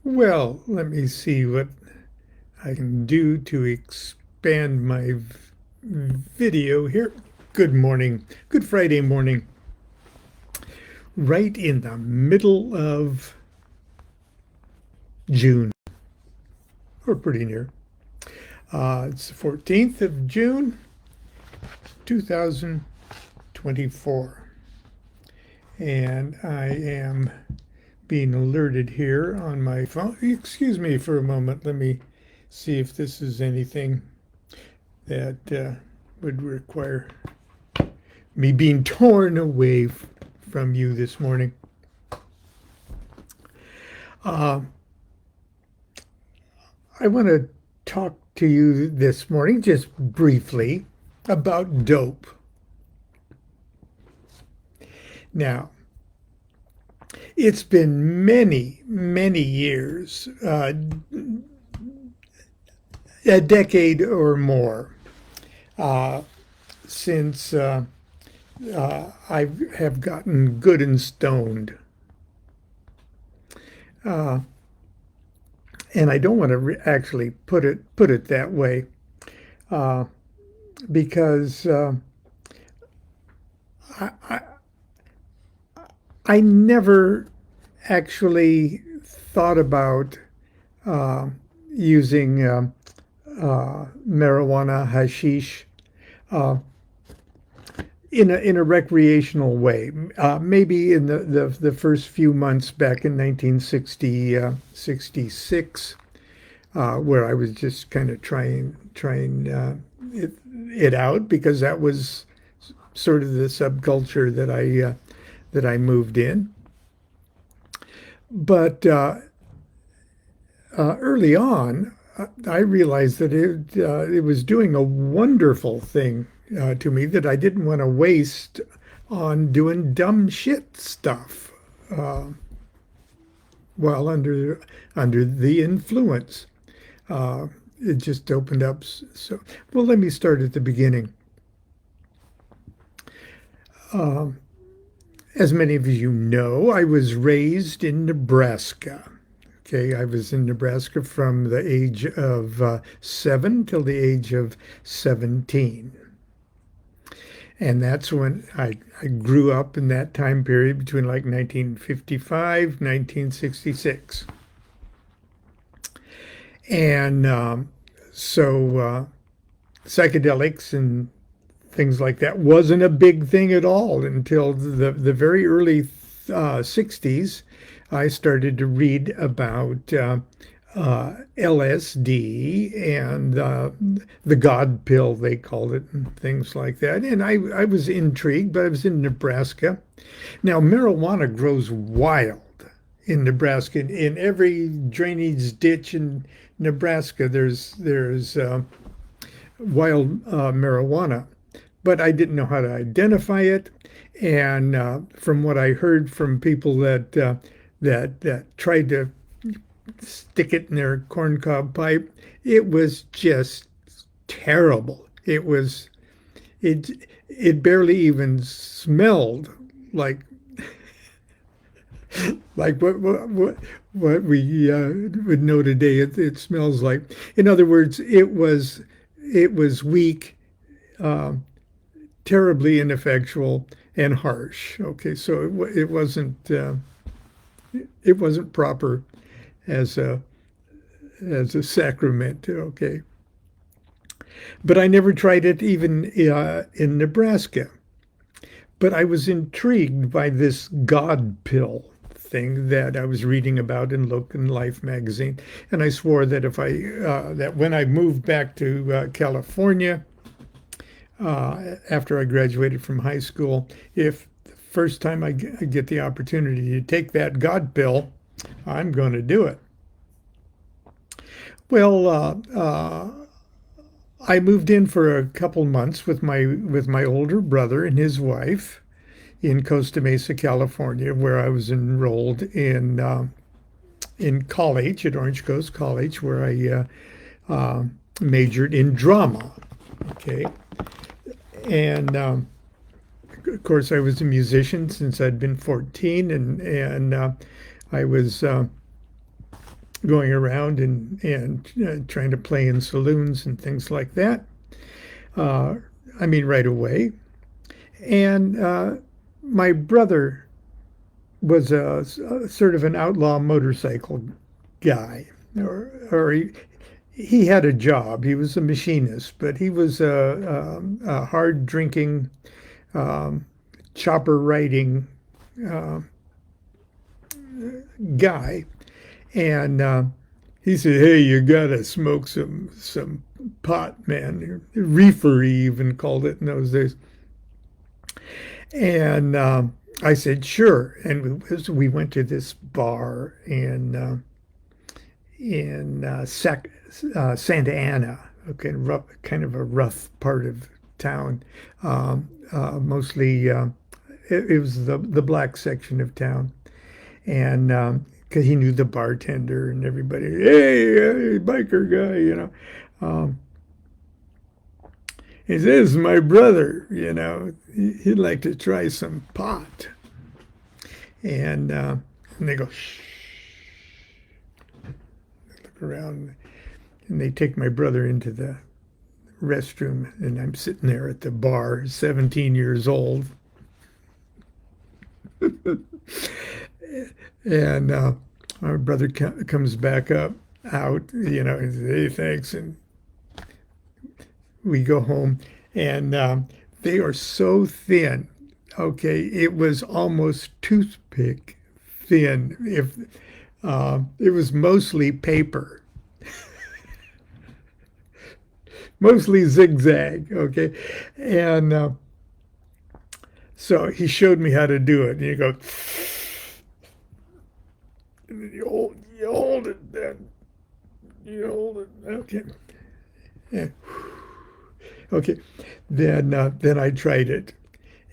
Well, let me see what I can do to expand my video here. Good morning. Good Friday morning. Right in the middle of June, or pretty near. It's the 14th of June, 2024. And I am being alerted here on my phone. Excuse me for a moment. Let me see if this is anything that would require me being torn away from you this morning. I want to talk to you this morning, just briefly, about dope. Now, it's been many, many years, a decade or more, since I have gotten good and stoned. And I don't want to actually put it that way, because I, I never actually thought about using marijuana, hashish, in a recreational way. Maybe in the first few months back in 1966, where I was just kind of trying it out, because that was sort of the subculture that I moved in. But early on, I realized that it was doing a wonderful thing to me that I didn't want to waste on doing dumb shit stuff while under the influence. It just opened up. So, well, let me start at the beginning. As many of you know, I was raised in Nebraska. Okay, I was in Nebraska from the age of 7 till the age of 17. And that's when I grew up in that time period between like 1955, 1966. And so psychedelics and things like that wasn't a big thing at all until the very early 60s. I started to read about LSD and the God pill, they called it, and things like that. And I was intrigued, but I was in Nebraska. Now, marijuana grows wild in Nebraska. In every drainage ditch in Nebraska, there's wild marijuana. But I didn't know how to identify it. And from what I heard from people that tried to stick it in their corncob pipe, it was just terrible. It barely even smelled like what we would know today. It smells like. In other words, it was weak, terribly ineffectual, and harsh. Okay, so it wasn't proper as a sacrament. Okay, but I never tried it even in Nebraska. But I was intrigued by this God pill thing that I was reading about in Look and Life magazine, and I swore that that when I moved back to California after I graduated from high school, if the first time I get the opportunity to take that God pill, I'm going to do it. Well, I moved in for a couple months with my older brother and his wife in Costa Mesa, California, where I was enrolled in college at Orange Coast College, where I majored in drama. Okay, and of course I was a musician since I'd been 14, and I was going around and trying to play in saloons and things like that. Uh, I mean, right away. And my brother was a sort of an outlaw motorcycle guy, or he had a job. He was a machinist, but he was a hard drinking, um, chopper riding uh, guy. And he said, "Hey, you gotta smoke some pot, man." Reefer, he even called it in those days. And I said, "Sure." And we went to this bar in Santa Ana, okay, kind of a rough part of town. Mostly, it was the black section of town, and because he knew the bartender and everybody, hey, biker guy, Um, he says, "My brother, he'd like to try some pot." And they go, "Shh." They look around and they take my brother into the restroom, and I'm sitting there at the bar, 17 years old. And my brother comes back out, and says, "Hey, thanks." And we go home, and they are so thin. Okay, it was almost toothpick thin. If it was mostly paper, mostly zigzag. Okay, and so he showed me how to do it. And you go, and you hold it, then you hold it. Okay, yeah. Okay, then I tried it.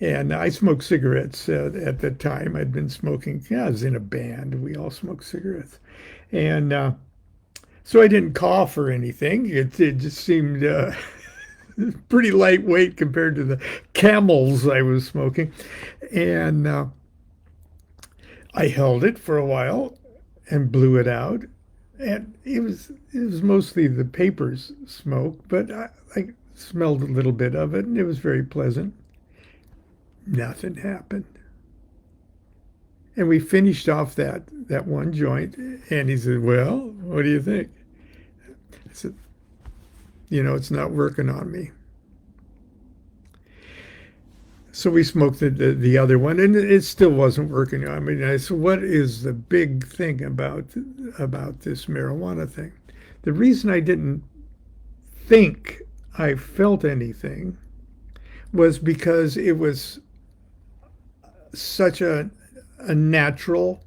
And I smoked cigarettes at the time. I'd been smoking. Yeah, I was in a band. We all smoked cigarettes. And so I didn't cough or anything. It just seemed pretty lightweight compared to the Camels I was smoking. And I held it for a while and blew it out. And it was mostly the papers smoke, but I smelled a little bit of it, and it was very pleasant. Nothing happened. And we finished off that one joint, and he said, "Well, what do you think?" I said, "It's not working on me." So we smoked the other one, and it still wasn't working on me. And I said, "What is the big thing about this marijuana thing?" The reason I didn't think I felt anything was because it was such a natural,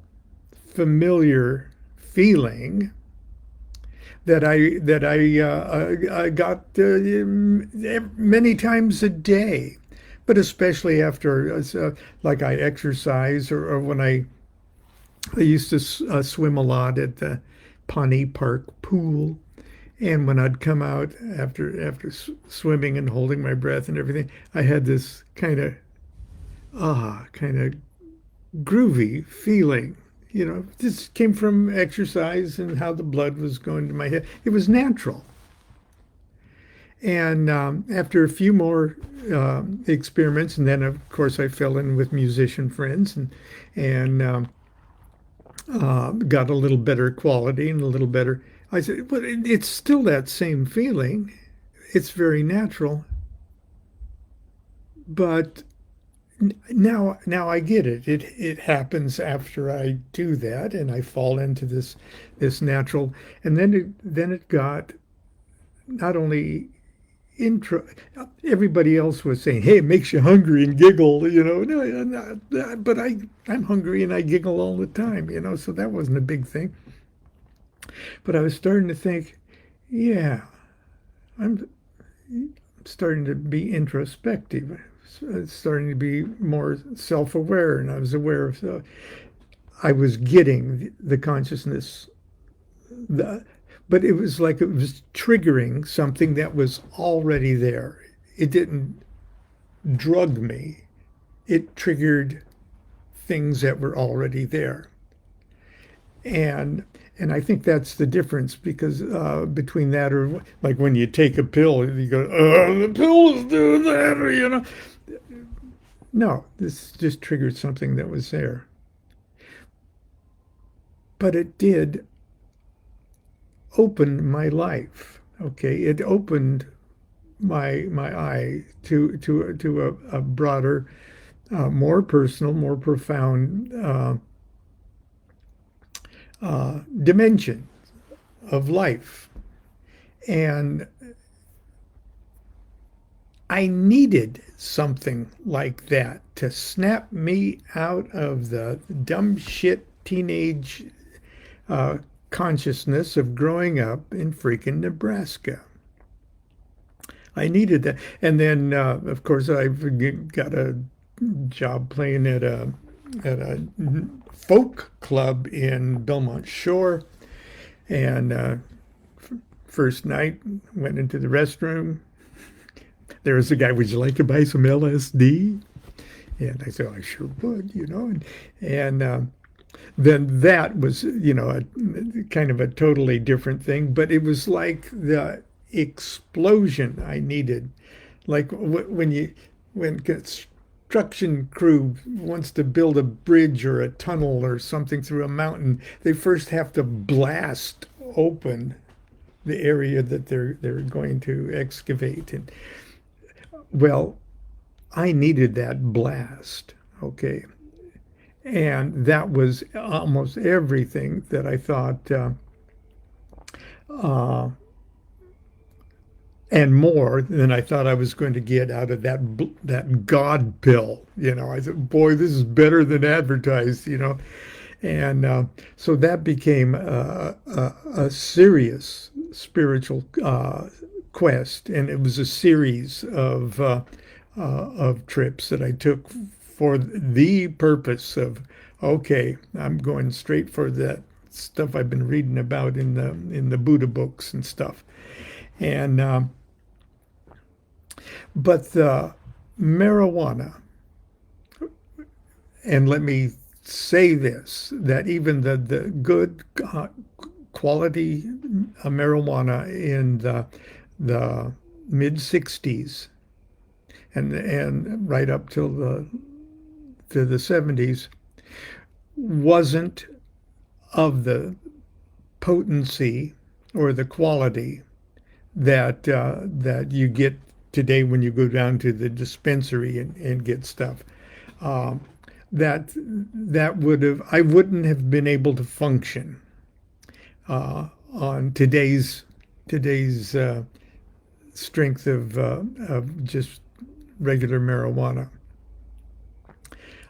familiar feeling that I got many times a day, but especially after like I exercise, or when I used to swim a lot at the Pawnee Park pool. And when I'd come out after swimming and holding my breath and everything, I had this kind of groovy feeling. This came from exercise and how the blood was going to my head. It was natural. And after a few more experiments, and then of course I fell in with musician friends and got a little better quality and a little better. I said, but it's still that same feeling. It's very natural. But now I get it. It happens after I do that, and I fall into this natural. And then it got not only intro. Everybody else was saying, "Hey, it makes you hungry and giggle." No, but I'm hungry and I giggle all the time. So that wasn't a big thing. But I was starting to think, yeah, I'm starting to be introspective. It's starting to be more self-aware, and I was aware of. I was getting the consciousness, but it was like it was triggering something that was already there. It didn't drug me. It triggered things that were already there. And and I think that's the difference because between that or like when you take a pill, you go, oh, the pill is doing that, or, you know. No, this just triggered something that was there. But it did open my life. Okay, it opened my eye to a broader, more personal, more profound dimension of life. And I needed something like that to snap me out of the dumb shit teenage uh, consciousness of growing up in freaking Nebraska. I needed that. And then, of course, I've got a job playing at a folk club in Belmont Shore. And first night, went into the restroom. There was a guy, would you like to buy some LSD? And I said, I sure would, you know. And then that was, you know, a kind of a totally different thing. But it was like the explosion I needed. Like when construction crew wants to build a bridge or a tunnel or something through a mountain, they first have to blast open the area that they're going to excavate. And well, I needed that blast. Okay. And that was almost everything that I thought, uh, and more than I thought I was going to get out of that God pill. You know, I said, boy, this is better than advertised, you know. And so that became a serious spiritual quest. And it was a series of trips that I took for the purpose of, okay, I'm going straight for that stuff I've been reading about in the Buddha books and stuff. And but the marijuana, and let me say this, that even the good quality marijuana in the mid 60s and right up till the 70s wasn't of the potency or the quality that you get today when you go down to the dispensary and get stuff. Um, that would have I wouldn't have been able to function on today's strength of just regular marijuana.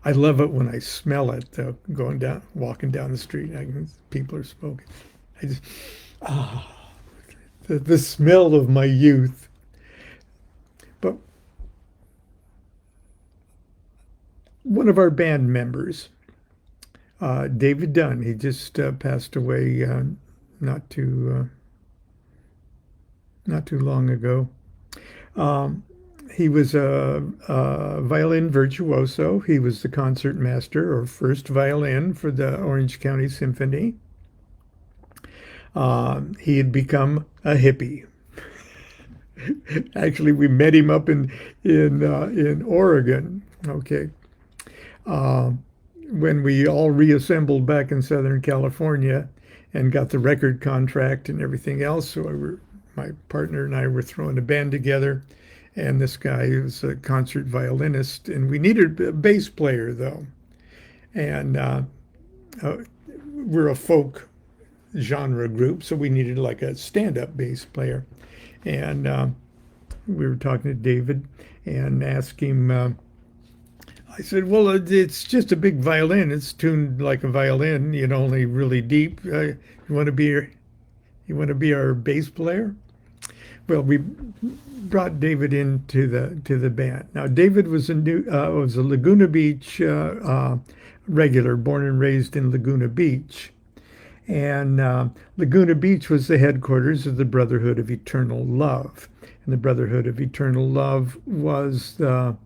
I love it when I smell it, though, walking down the street, people are smoking. I just, ah, the smell of my youth. But one of our band members, David Dunn, he just passed away not too not too long ago. Um, he was a violin virtuoso. He was the concert master or first violin for the Orange County Symphony. He had become a hippie. Actually, we met him up in Oregon. Okay, uh, when we all reassembled back in Southern California and got the record contract and everything else. So my partner and I were throwing a band together, and this guy was a concert violinist, and we needed a bass player though, and uh, we're a folk genre group, so we needed like a stand-up bass player, and we were talking to David and asked him. I said, "Well, it's just a big violin. It's tuned like a violin, you know, only really deep. You want to be you want to be our bass player?" Well, we brought David into the band. Now, David was was a Laguna Beach regular, born and raised in Laguna Beach, and Laguna Beach was the headquarters of the Brotherhood of Eternal Love, and the Brotherhood of Eternal Love was the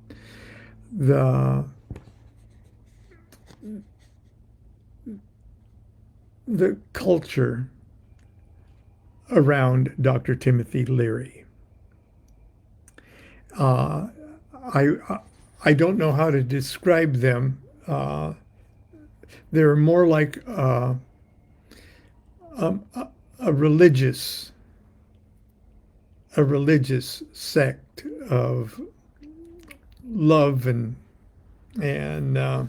the culture around Dr. Timothy Leary. Uh, I I don't know how to describe them. They're more like a religious a religious sect of love and love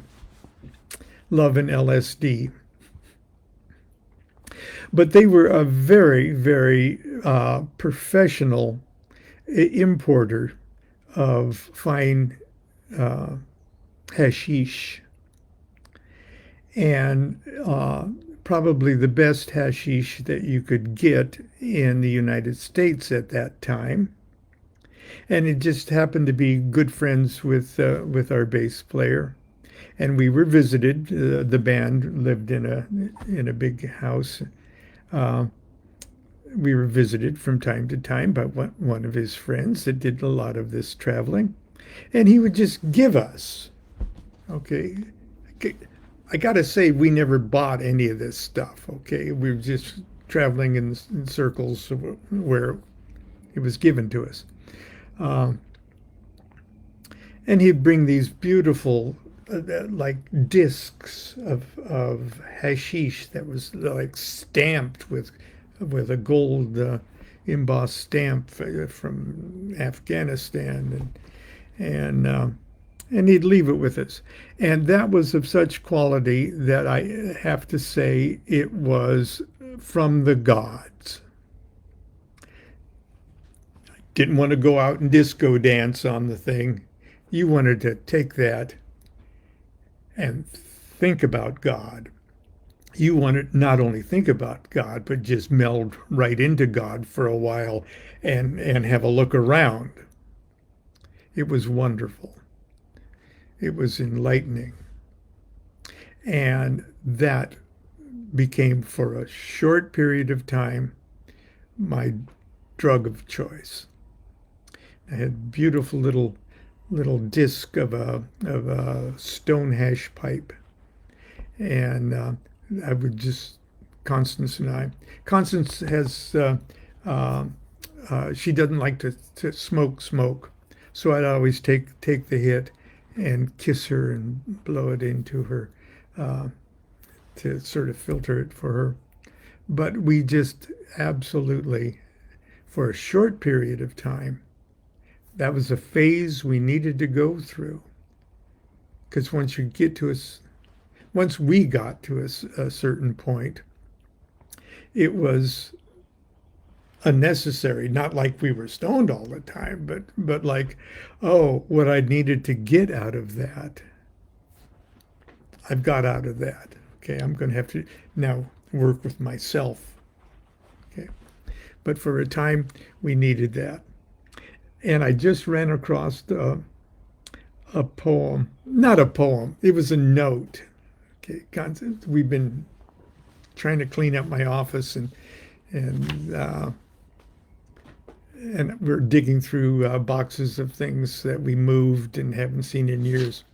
and LSD. But they were a very, very professional importer of fine uh, hashish, and probably the best hashish that you could get in the United States at that time. And it just happened to be good friends with our bass player, and we were visited. The band lived in a big house. Uh, we were visited from time to time by one of his friends that did a lot of this traveling, and he would just give us. Okay, I got to say we never bought any of this stuff. Okay, we were just traveling in circles where it was given to us. Uh, and he'd bring these beautiful like discs of hashish that was like stamped with a gold embossed stamp from Afghanistan, and he'd leave it with us. And that was of such quality that I have to say it was from the gods. Didn't want to go out and disco dance on the thing. You wanted to take that and think about God. You wanted to not only think about God, but just meld right into God for a while and have a look around. It was wonderful. It was enlightening. And that became, for a short period of time, my drug of choice. I had beautiful little disc of a stone hash pipe, and I would just Constance has she doesn't like to smoke, so I'd always take the hit and kiss her and blow it into her uh, to sort of filter it for her. But we just absolutely, for a short period of time, that was a phase we needed to go through. Because once we got to a certain point, it was unnecessary. Not like we were stoned all the time, but like, oh, what I needed to get out of that, I've got out of that. Okay, I'm going to have to now work with myself. Okay, but for a time we needed that. And I just ran across a poem, not a poem, it was a note. Okay, we've been trying to clean up my office, and we're digging through boxes of things that we moved and haven't seen in years.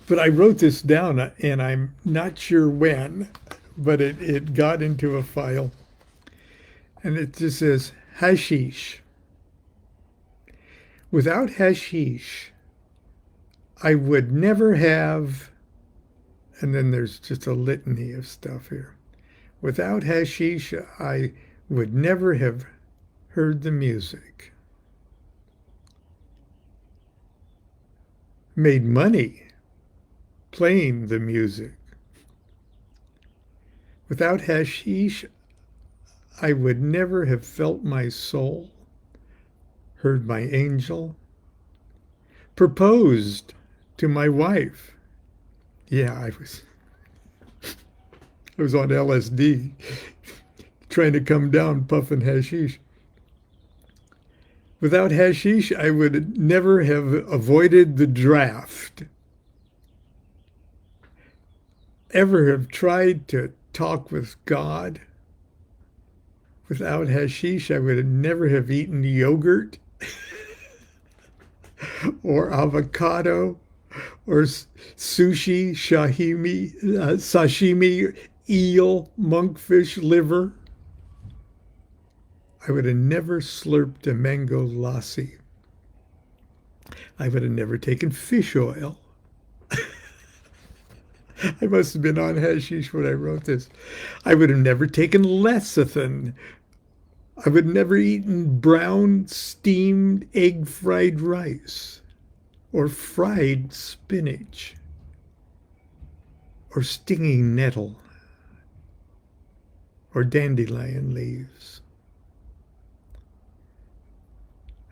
But I wrote this down, and I'm not sure when, but it got into a file, and it just says hashish. Without hashish, I would never have, and then there's just a litany of stuff here. Without hashish, I would never have heard the music, made money playing the music. Without hashish, I would never have felt my soul, heard my angel, proposed to my wife. Yeah, I was on LSD, trying to come down puffing hashish. Without hashish, I would never have avoided the draft, ever have tried to talk with God. Without hashish, I would never have eaten yogurt or avocado or sushi, sashimi, eel, monkfish liver. I would have never slurped a mango lassi. I would have never taken fish oil. I must have been on hashish when I wrote this. I would have never taken lecithin. I would have never eaten brown steamed egg fried rice or fried spinach or stinging nettle or dandelion leaves.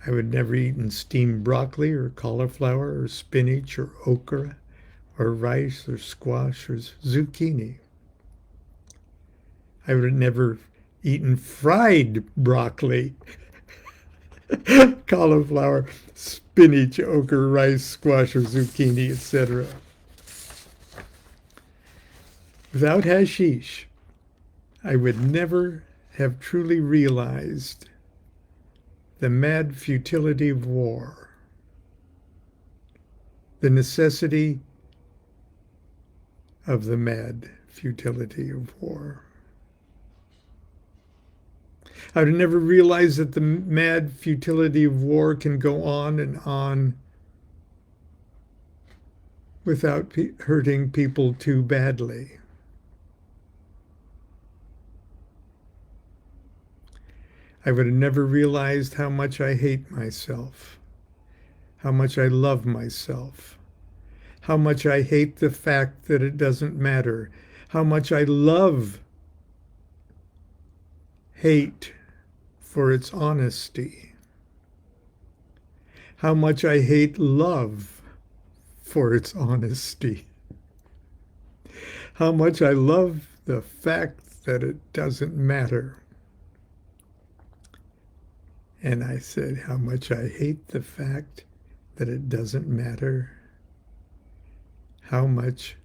I would never eaten steamed broccoli or cauliflower or spinach or okra or rice or squash or zucchini. I would have never eaten fried broccoli, cauliflower, spinach, okra, rice, squash, or zucchini, etc. Without hashish, I would never have truly realized the mad futility of war, the necessity of the mad futility of war. I would never realize that the mad futility of war can go on and on without hurting people too badly. I would have never realized how much I hate myself, how much I love myself, how much I hate the fact that it doesn't matter, how much I love hate for its honesty, how much I hate love for its honesty, how much I love the fact that it doesn't matter. And I said, how much I hate the fact that it doesn't matter, how much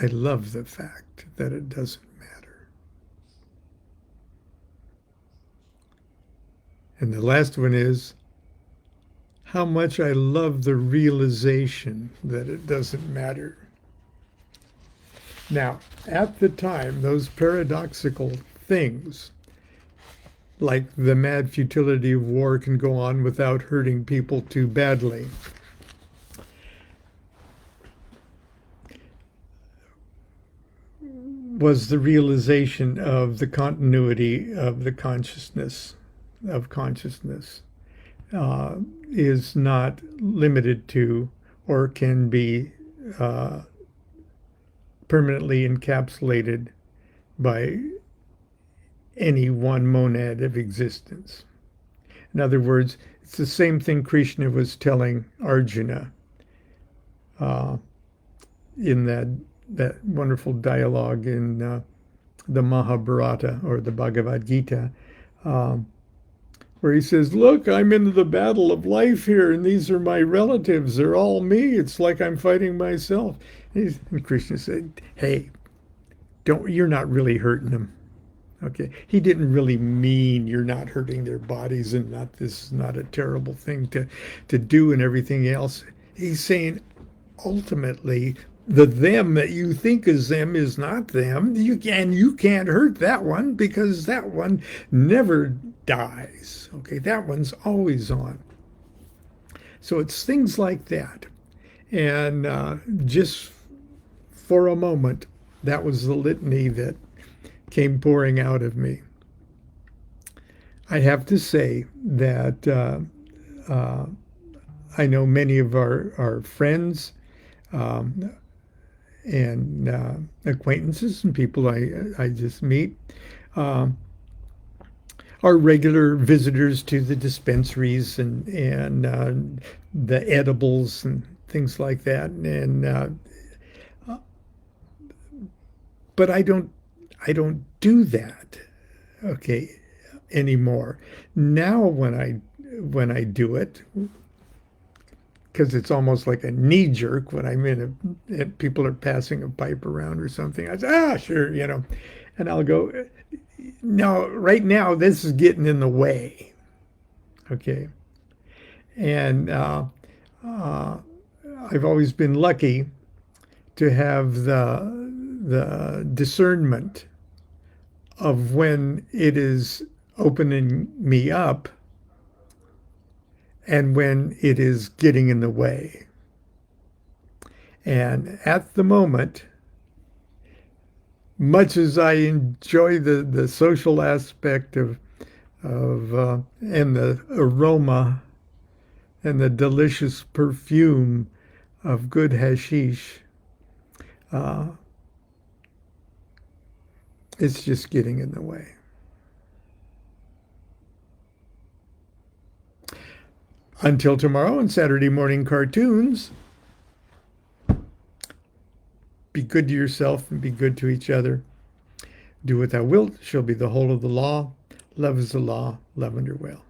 I love the fact that it doesn't matter. And the last one is, how much I love the realization that it doesn't matter. Now, at the time, those paradoxical things, like the mad futility of war can go on without hurting people too badly, was the realization of the continuity of the consciousness, is not limited to or can be permanently encapsulated by any one monad of existence. In other words, it's the same thing Krishna was telling Arjuna in that wonderful dialogue in the Mahabharata or the Bhagavad Gita, where he says, look, I'm in the battle of life here, and these are my relatives. They're all me. It's like I'm fighting myself. And Krishna said, hey, you're not really hurting them. Okay, he didn't really mean you're not hurting their bodies and this is not a terrible thing to do and everything else. He's saying ultimately the them that you think is them is not them. You can't hurt that one because that one never dies. Okay, that one's always on. So it's things like that. And just for a moment, that was the litany that came pouring out of me. I have to say that I know many of our friends and acquaintances and people I just meet are regular visitors to the dispensaries and the edibles and things like that. And but I don't do that, okay, anymore. Now when I do it, because it's almost like a knee jerk when I'm and people are passing a pipe around or something, I say, sure, and I'll go, no, right now this is getting in the way, okay. And I've always been lucky to have the discernment of when it is opening me up and when it is getting in the way. And at the moment, much as I enjoy the social aspect of and the aroma and the delicious perfume of good hashish, it's just getting in the way. Until tomorrow and Saturday morning cartoons, be good to yourself and be good to each other. Do what thou wilt shall be the whole of the law. Love is the law. Love under will.